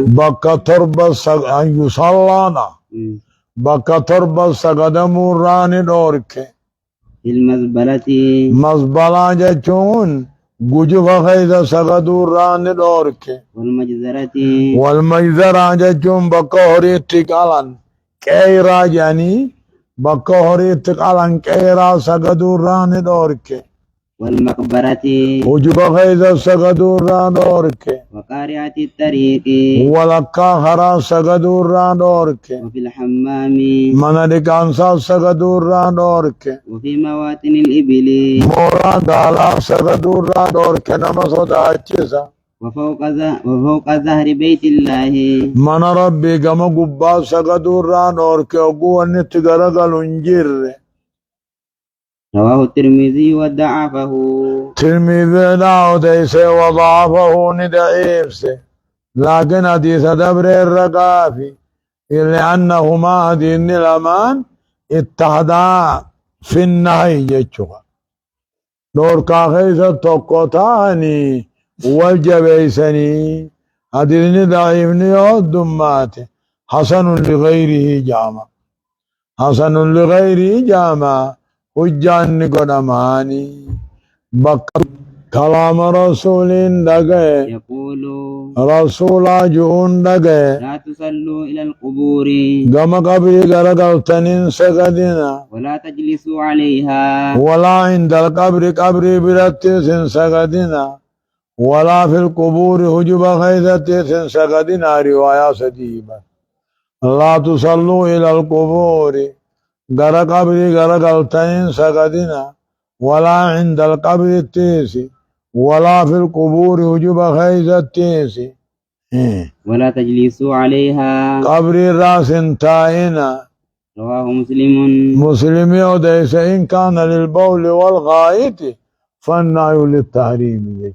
bakka torba an yusallana bakka torba sagadamurraa ni dhoorke. Ilmazbalati mazbalaa jechuun gujufa keessa sagadurraa ni dhoorke. walmajzarati walmajzaraa jechuun bakka horiitti qalan qeeyraa jedhanii bakka horiitti qalan qeeyraa sagadurraa ni dhoorke. walmaqbarati gujufa keessa sagadurraa dhoorke. waqaari'ati tariiqi walakkaa karaa sagadurraa dhoorke. وفي الحمام mana dhiqaansaa sagadurraa dhoorke. وفي مواطن الإبل mooraa gaalaa sagadurraa dhoorke nama sodaachisa. وفوق ظهر بيت الله mana rabbii gama gubbaa sagadurraa dhoorke oguu wanni itti garagalu hin jirre. رواه الترمذي وضعفه ترمذي وديس وضعفه ندعيفسه لكن حديث دبر الرقافي لأنهما دين الأمان اتحدا في النهي يجوها دور كاخيسة توقتاني والجبيسني حديث ضعيفني والدمات حسن لغيره جامع حسن لغيره جامع hujjaanni godhamaani bakka kalaama rasuuliin dhagaye يقول rasuulaa ju'uun dhagaye لا تصلوا إلى القبور gama qabrii garagaltaniin sagadina ولا تجلسوا عليها walaa indal qabrii birattis hin sagadina walaa fil qubuuri hujuba keeysattis hin sagadina riwaayaa sadiiba laa tusalluu ila alqubuuri gara qabrii garagaltaniin sagadina walaa inda alqabri tiisi walaa fil qubuuri hujuba keeysattiisi ولا تجلسوا عليها qabri irraas hin taa'ina. رواه مسلم مسلمي وديس إن كان للبول والغائط فالنهي للتحريم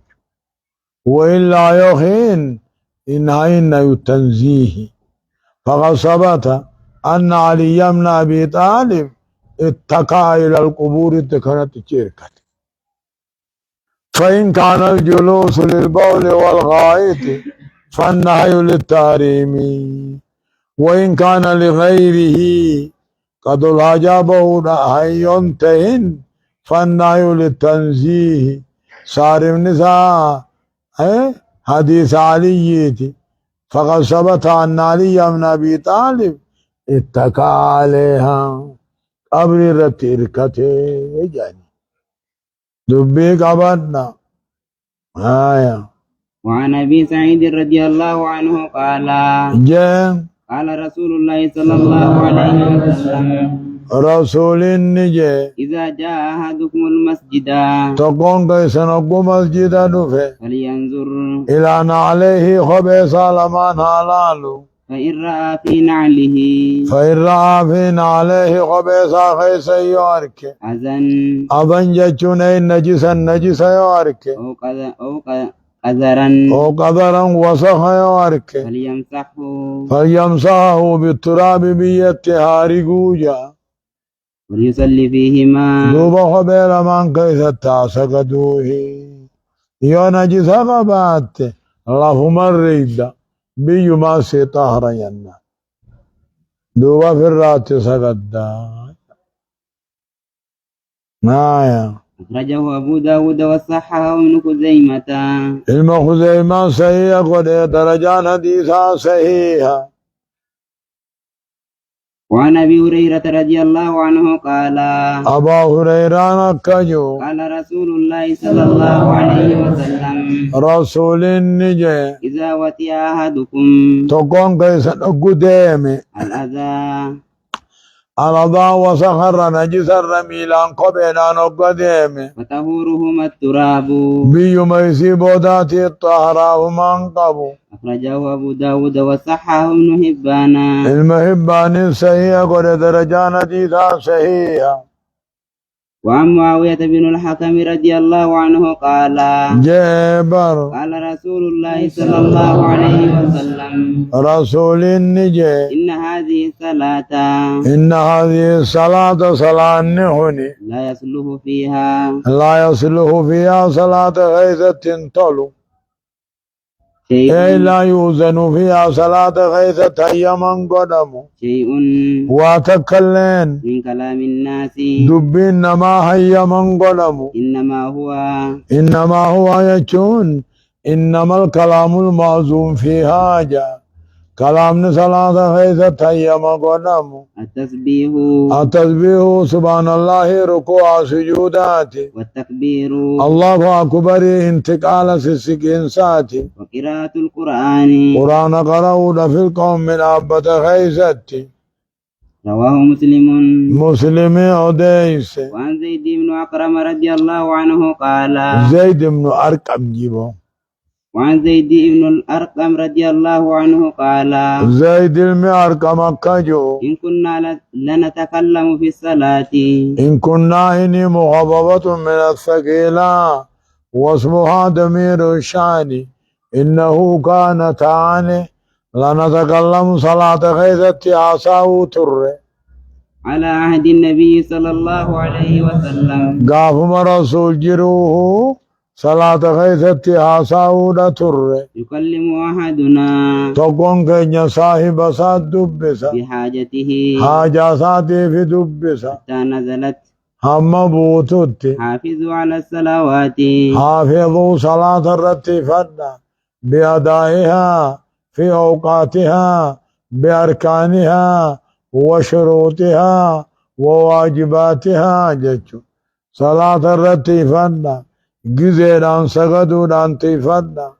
وإلا يخين إنهينا التنزيه فقد ثبت أن علي بن أبي طالب اتقى إلى القبور كانت شركة. فإن كان الجلوس للبول والغائط فالنهي للتحريم وإن كان لغيره قد العجبه نهي ينتهن فالنهي للتنزيه. صارم نساء حديث علي فقد ثبت أن علي بن أبي طالب اتقى عليها قبر رتيركته جاني دبي قبرنا آية. وعن أبي سعيد رضي الله عنه قال قال رسول الله صلى الله عليه وسلم رسول النجي إذا جاء أحدكم المسجد تقون كيسنقو مسجد دفه فلينظر إلى أن عليه خبيث لمن حلالو فإن رأى في نعله عليه خبيث خيس يوارك أذن جتشوني نجس يوارك أو قذرا وسخ يوارك فليمسحه بالتراب بيته رجوجا وليصلي فيهما دوبا خبير من كيس التعسقدوه يو نجس قبات اللهم الريد بيما سيطهر ينا دوبا في الرات سقدا نايا. أخرجه أبو داود وصححه ابن خزيمة. علم خزيمة صحيح قد درجان حديثا صحيحا. وعن أبي هريرة رضي الله عنه قال أبا هريرة نكجو قال رسول الله صلى الله عليه وسلم رسول النجي إذا وتي أحدكم تقون كيسا قدامي الأضاء وسخر نجس الرميلان قبلان قدامي وطهورهما التراب بيو ميسي بوداتي الطهرة ومنقبو. أخرجه أبو داود وصححه ابن حبان. المحبان صحيح قد درجان حديثا صحيحا. وعن معاوية بن الحكم رضي الله عنه قال جابر قال رسول الله صلى الله عليه وسلم رسول النجي إن هذه الصلاة صلاة نهني لا يصلح فيها صلاة غيثة تلو شيء أي لا يوزن فيها صلاة غيثة يمن قدمو شيء واتكلين من كلام الناس دبين ما هي من قدمو إنما هو يجون إنما الكلام المعزوم في حاجة كلام صلاة غيثة يمن قدمو التسبيح سبحان الله ركوع سجودات والتكبير الله أكبر انتقال سسكين ساتي وقراءة القرآن قرآن قرأوا في القوم من أبت غيثتي رواه مسلم أديس وعن زيد بن أكرم رضي الله عنه قال زيد بن أرقم جيبو وعن زيد بن الأرقم رضي الله عنه قال زيد بن أرقم كجو إن كنا لنتكلم في الصلاة إن كنا إني مخففة من الثقيلة واسمها ضمير الشان إنه كان تعاني لنتكلم صلاة غيثة عصاه تر على عهد النبي صلى الله عليه وسلم قافم رسول جروه صلاة غيثة عصاه تر يكلم أحدنا تقون كي صاحب سات دبسا بحاجته حاجة ساتي في دبسا حتى نزلت هم بوتوت حافظوا على الصلوات حافظوا صلاة الرتفة بأدائها في أوقاتها بأركانها وشروطها وواجباتها جتشو صلاة الرتفة جزيران سجدوا تفة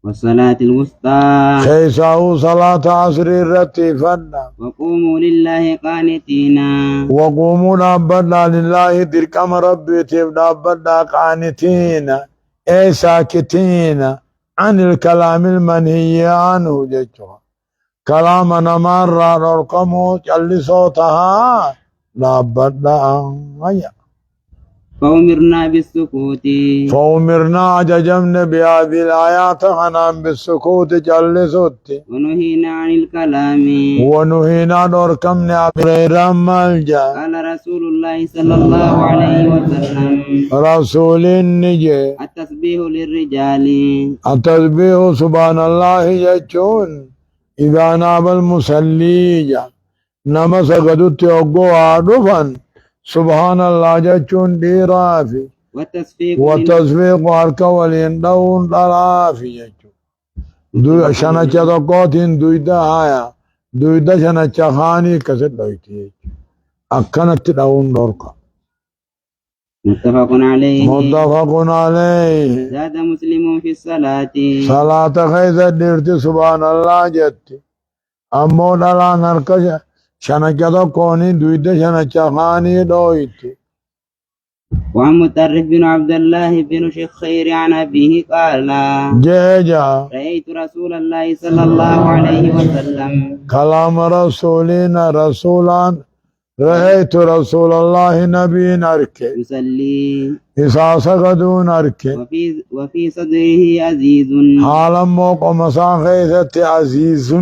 والصلاة الوسطى كيساو صلاة عصر الرتفة وقوموا لله قانتين وقوموا نابدنا لله تركم ربي تبدأ قانتين أي ساكتين عن الكلام المنهي عنه جيتشوها كلام نمار رقمو جل صوتها نابدنا هيا فأمرنا بالسكوت فأمرنا ججمنا بهذه الآيات خنام بالسكوت جل صوتي ونهينا عن الكلام ونهينا نركمنا غير ملجأ قال رسول الله صلى الله عليه وسلم رسول النجي التسبيح للرجال التسبيح سبحان الله يجون إذا ناب المصلي نما سجدت يوغو عدفا سبحان الله جون ديرافي والتصفيق واركا وليندون درافي دو شنا چدقوتين دويدا آيا دويدا شنا چخاني كسر دويتي أكنت دون دوركا متفق عليه زاد مسلم في الصلاة صلاة خيزة ديرت سبحان الله جتي أمو دلا نركش شنكذا كوني دويدة شنكخاني دويتي وعن مطرف بن عبد الله بن شخير عن أبيه قال جيجا رأيت رسول الله صلى الله عليه وسلم كلام رسولنا رسولان رأيت رسول الله نبي نركي يصلي إذا سجدوا نركي وفي صدره عزيز حالا موقع مسان خيثة عزيز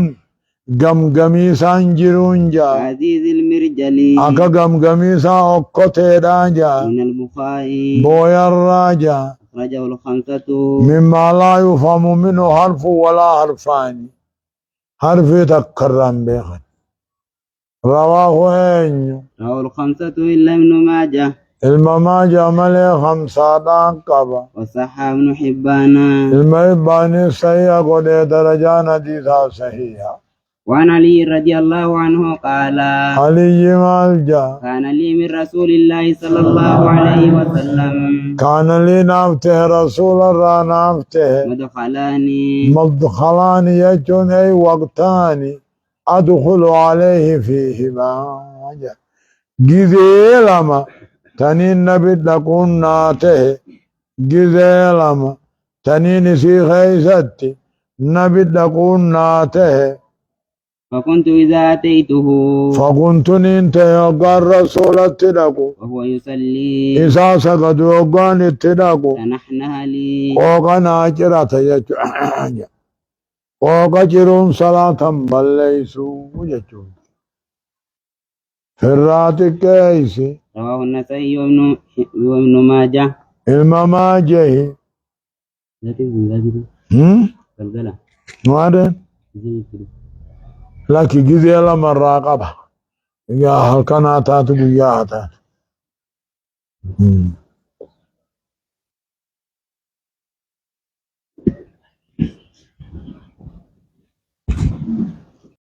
غمغميسان جرون جا عزيز المرجل أكا غمغميسا أقوتي راجا من البخاء بويا الراجا أخرجه الخمسة مما لا يفهم منه حرف ولا حرفان حرف تكرم بيخد رواه الخمسة إلا ابن ماجه المماجة ملي 5 دانقبا وصحى ابن حبان المحباني صحيح قد درجان حديثا صحيحا وعن علي رضي الله عنه قال علي مالجا كان لي من رسول الله صلى الله عليه وسلم كان لي نافته رسول الله نافته مدخلان يجون أي وقتاني أدخل عليه فيهما جذيلما تنين نبي لكون ناته جذيلما تنين سي خيستي نبي لكون ناته فكنت إذا أتيته فكنت ننت يقى الرسول التدقو وهو يصلي إذا سقد يقى التدقو تنحنها لي وقى ناجرة يجو وقى جرون صلاة بل ليسوا يجو فرات كيسي رواه النسائي وابن ماجه المماجه galgala مادن لكن جزي لما الراقبة يا هل كان أتاتي بياتا